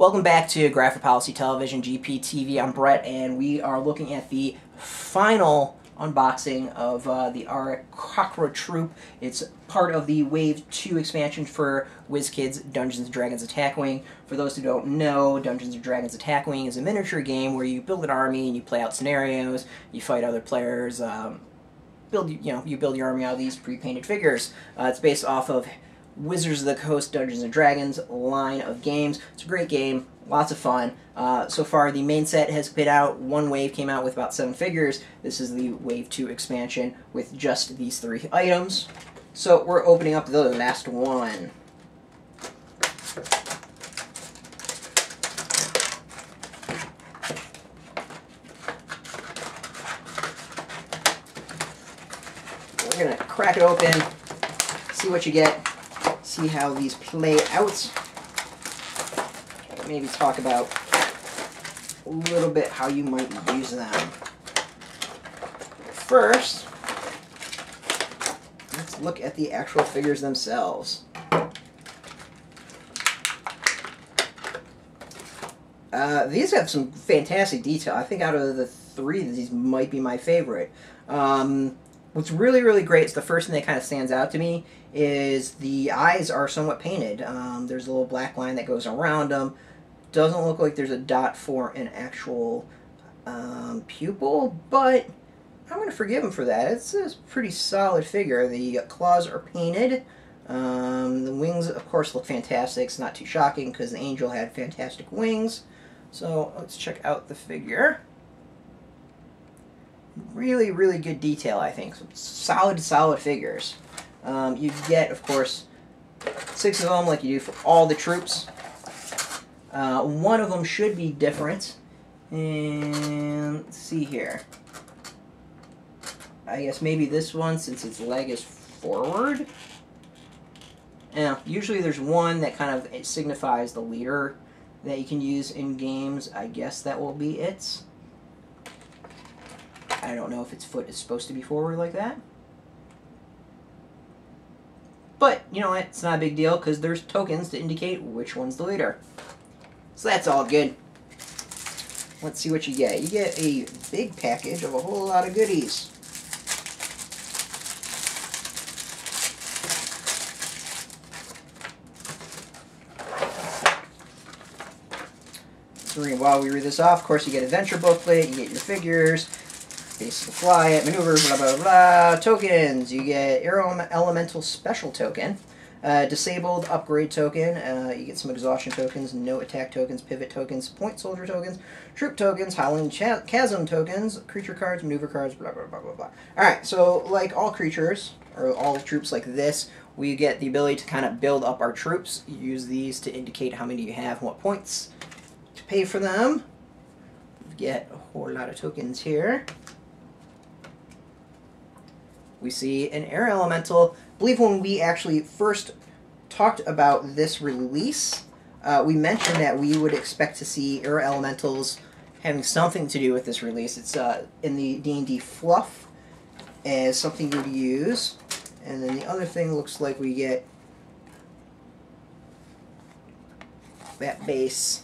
Welcome back to Graphic Policy Television, GPTV. I'm Brett, and we are looking at the final unboxing of the Aarakocra Troop. It's part of the Wave 2 expansion for Wizkids Dungeons & Dragons Attack Wing. For those who don't know, Dungeons & Dragons Attack Wing is a miniature game where you build an army and you play out scenarios, you fight other players, you build your army out of these pre-painted figures. It's based off of Wizards of the Coast Dungeons & Dragons line of games. It's a great game, lots of fun. So far the main set has been out. One wave came out with about 7 figures. This is the Wave 2 expansion with just these 3 items. So we're opening up the last one. We're going to crack it open, see what you get. See how these play out. Maybe talk about a little bit how you might use them. First, let's look at the actual figures themselves. These have some fantastic detail. I think out of the 3, these might be my favorite. What's really, really great is the first thing that kind of stands out to me is the eyes are somewhat painted. There's a little black line that goes around them. Doesn't look like there's a dot for an actual pupil, but I'm going to forgive him for that. It's a pretty solid figure. The claws are painted. The wings, of course, look fantastic. It's not too shocking because the angel had fantastic wings. So let's check out the figure. Really, really good detail, I think. Solid figures. You get, of course, 6 of them like you do for all the troops. One of them should be different. And let's see here. I guess maybe this one, since its leg is forward. Now, usually there's one that kind of signifies the leader that you can use in games. I guess that will be it. I don't know if its foot is supposed to be forward like that. But, you know what, it's not a big deal because there's tokens to indicate which one's the leader. So that's all good. Let's see what you get. You get a big package of a whole lot of goodies. So while we read this off, of course you get adventure booklet, you get your figures, space to fly it, maneuvers, blah blah blah, tokens. You get Elemental Special token, disabled upgrade token, you get some exhaustion tokens, no attack tokens, pivot tokens, point soldier tokens, troop tokens, howling chasm tokens, creature cards, maneuver cards, blah blah blah blah blah. Alright, so like all creatures, or all troops like this, we get the ability to kind of build up our troops. You use these to indicate how many you have and what points to pay for them. We get a whole lot of tokens here. We see an air elemental. I believe when we actually first talked about this release, we mentioned that we would expect to see air elementals having something to do with this release. It's in the D&D fluff as something you would use. And then the other thing looks like we get that base,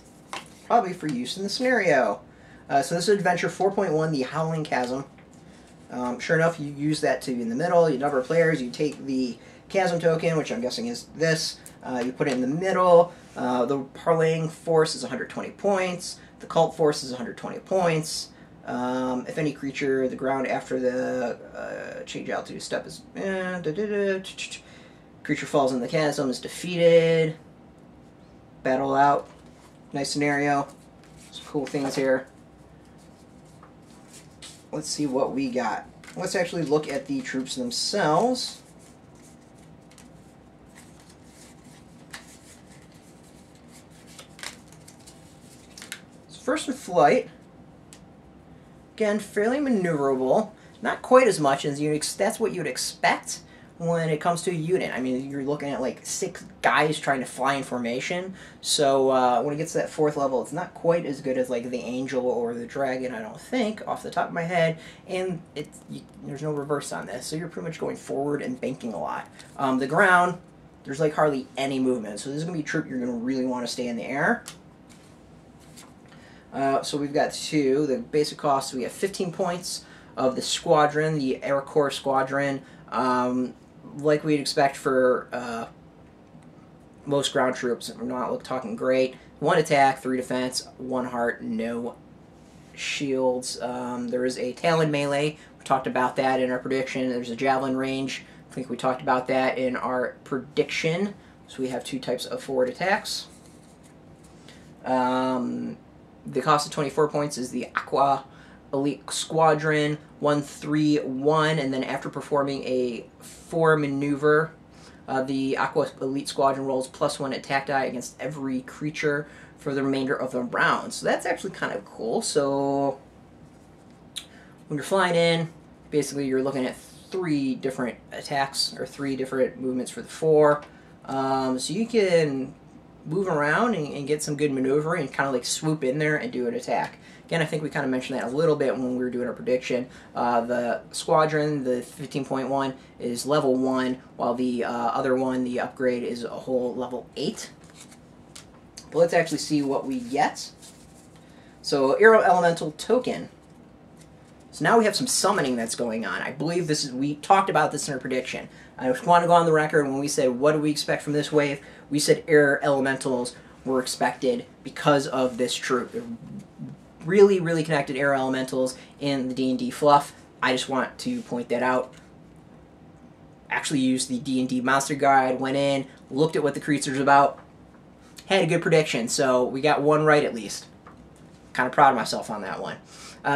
probably for use in the scenario. So this is Adventure 4.1, the Howling Chasm. Sure enough, you use that to in the middle. You number players. You take the Chasm token, which I'm guessing is this. You put it in the middle. The Parlaying Force is 120 points. The Cult Force is 120 points. If any creature, the ground after the change altitude step is... creature falls in the chasm is defeated. Battle out. Nice scenario. Some cool things here. Let's see what we got. Let's actually look at the troops themselves. So first in flight, again, fairly maneuverable. Not quite as much as that's what you'd expect when it comes to a unit. I mean, you're looking at like 6 guys trying to fly in formation. So when it gets to that 4th level, it's not quite as good as like the angel or the dragon, I don't think, off the top of my head. And there's no reverse on this, so you're pretty much going forward and banking a lot. The ground, there's like hardly any movement. So this is going to be a troop you're going to really want to stay in the air. So we've got two. The basic cost, we have 15 points of the squadron, the Aarakocra Squadron. Like we'd expect for most ground troops, we're not talking great. 1 attack, 3 defense, 1 heart, no shields. There is a Talon melee. We talked about that in our prediction. There's a javelin range. I think we talked about that in our prediction. So we have 2 types of forward attacks. The cost of 24 points is the Aqua Elite Squadron 131, and then after performing a 4 maneuver, the Aqua Elite Squadron rolls +1 attack die against every creature for the remainder of the round. So that's actually kind of cool. So when you're flying in, basically you're looking at 3 different attacks, or 3 different movements for the 4. So you can move around and get some good maneuvering and kind of like swoop in there and do an attack. Again, I think we kind of mentioned that a little bit when we were doing our prediction. The Squadron, the 15.1, is level 1, while the other one, the upgrade, is a whole level 8. But let's actually see what we get. So, Aero Elemental Token. So now we have some summoning that's going on. I believe this is, we talked about this in our prediction. I just want to go on the record when we said, what do we expect from this wave? We said air elementals were expected because of this troop. They're really, really connected air elementals in the D&D fluff. I just want to point that out. Actually used the D&D monster guide, went in, looked at what the creature's about, had a good prediction, so we got one right at least. Kind of proud of myself on that one.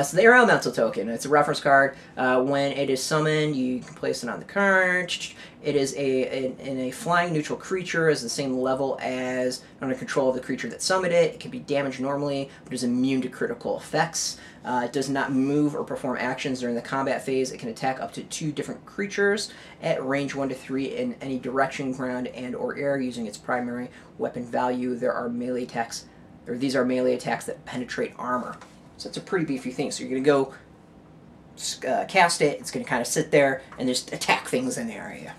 So the Air Elemental Token, it's a reference card. When it is summoned, you can place it on the card. It is a flying neutral creature, is the same level as under control of the creature that summoned it. It can be damaged normally, but is immune to critical effects. It does not move or perform actions during the combat phase. It can attack up to 2 different creatures at range 1 to 3 in any direction, ground and or air, using its primary weapon value. There are melee attacks, or these are melee attacks that penetrate armor. So it's a pretty beefy thing. So you're going to go cast it, it's going to kind of sit there and just attack things in the area.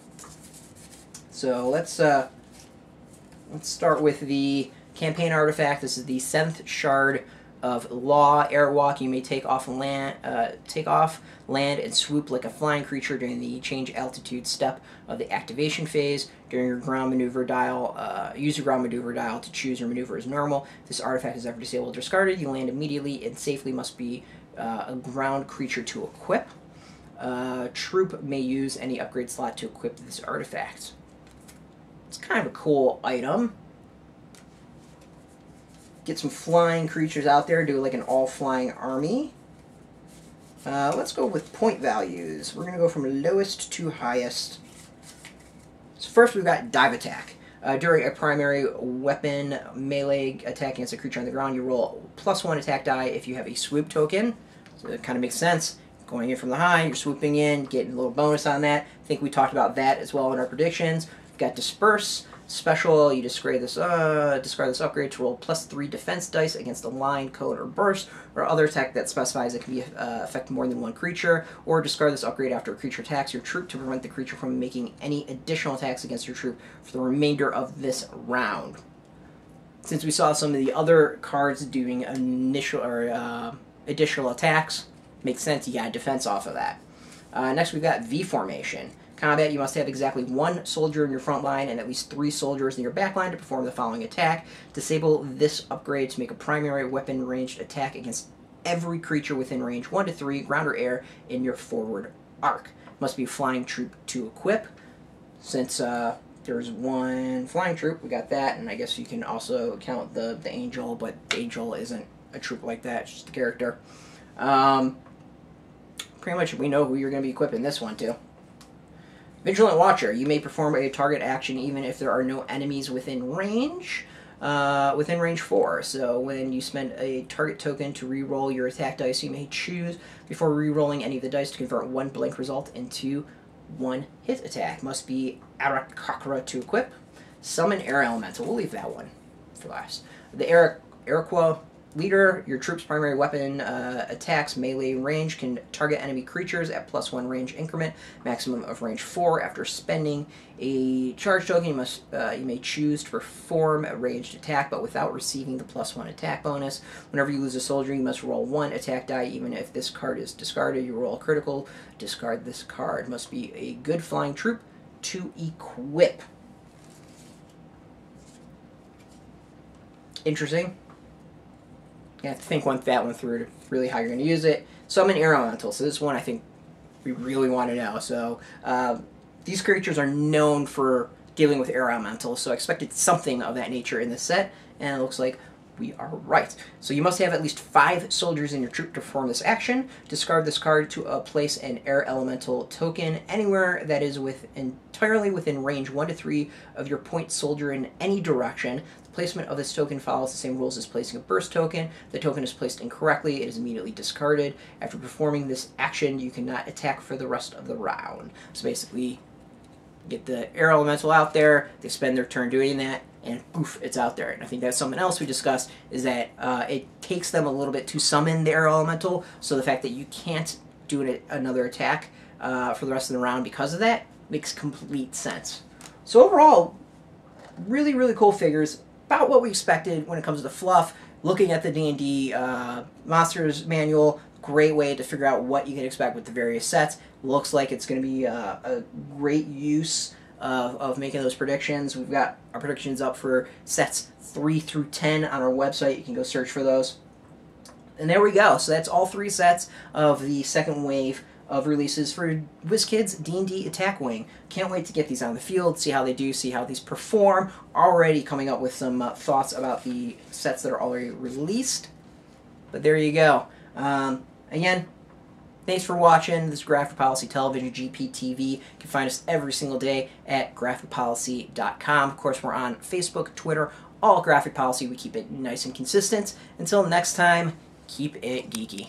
So let's start with the campaign artifact. This is the 7th Shard of Law. Airwalk. You may take off land and swoop like a flying creature during the change altitude step of the activation phase. During your ground maneuver dial, use your ground maneuver dial to choose your maneuver as normal. If this artifact is ever disabled or discarded, you land immediately and safely. Must be a ground creature to equip. Troop may use any upgrade slot to equip this artifact. It's kind of a cool item. Get some flying creatures out there, do like an all-flying army. Let's go with point values. We're going to go from lowest to highest. So first we've got Dive Attack. During a primary weapon melee attack against a creature on the ground, you roll +1 attack die if you have a swoop token. So it kind of makes sense. Going in from the high, you're swooping in, getting a little bonus on that. I think we talked about that as well in our predictions. We've got Disperse. Special, you discard this upgrade to roll +3 defense dice against a line, code, or burst, or other attack that specifies it can be affect more than 1 creature, or discard this upgrade after a creature attacks your troop to prevent the creature from making any additional attacks against your troop for the remainder of this round. Since we saw some of the other cards doing initial or additional attacks, makes sense, you got a defense off of that. Next we've got V Formation. Combat, you must have exactly 1 soldier in your front line and at least 3 soldiers in your back line to perform the following attack. Disable this upgrade to make a primary weapon ranged attack against every creature within range 1 to 3, ground or air, in your forward arc. Must be a flying troop to equip. Since there's 1 flying troop, we got that, and I guess you can also count the angel, but the angel isn't a troop like that, it's just a character. Pretty much we know who you're going to be equipping this one to. Vigilant Watcher. You may perform a target action even if there are no enemies within range 4. So when you spend a target token to re-roll your attack dice, you may choose before re-rolling any of the dice to convert 1 blank result into 1 hit attack. Must be Aarakocra to equip. Summon Air Elemental. We'll leave that one for last. The Aarakocra Leader, your troop's primary weapon attacks melee range can target enemy creatures at +1 range increment, maximum of range 4. After spending a charge token, you may choose to perform a ranged attack, but without receiving the +1 attack bonus. Whenever you lose a soldier, you must roll 1 attack die. Even if this card is discarded, you roll a critical. Discard this card. Must be a good flying troop to equip. Interesting. You have to think that one through to really how you're going to use it. So I'm an air elemental, so this one I think we really want to know. So these creatures are known for dealing with air elementals, so I expected something of that nature in this set, and it looks like we are right. So you must have at least 5 soldiers in your troop to perform this action. Discard this card to place an air elemental token anywhere that is entirely within range 1 to 3 of your point soldier in any direction. Placement of this token follows the same rules as placing a burst token. If the token is placed incorrectly, it is immediately discarded. After performing this action, you cannot attack for the rest of the round. So basically, get the air elemental out there, they spend their turn doing that, and poof, it's out there. And I think that's something else we discussed, is that it takes them a little bit to summon the air elemental, so the fact that you can't do another attack for the rest of the round because of that makes complete sense. So overall, really, really cool figures. About what we expected when it comes to fluff. Looking at the D&D Monsters Manual, great way to figure out what you can expect with the various sets. Looks like it's going to be a great use of making those predictions. We've got our predictions up for sets 3 through 10 on our website. You can go search for those. And there we go. So that's all 3 sets of the second wave of releases for Wizkids D&D Attack Wing. Can't wait to get these on the field, see how they do, see how these perform. Already coming up with some thoughts about the sets that are already released. But there you go. Again, thanks for watching. This is Graphic Policy Television, GPTV. You can find us every single day at graphicpolicy.com. Of course, we're on Facebook, Twitter, all Graphic Policy. We keep it nice and consistent. Until next time, keep it geeky.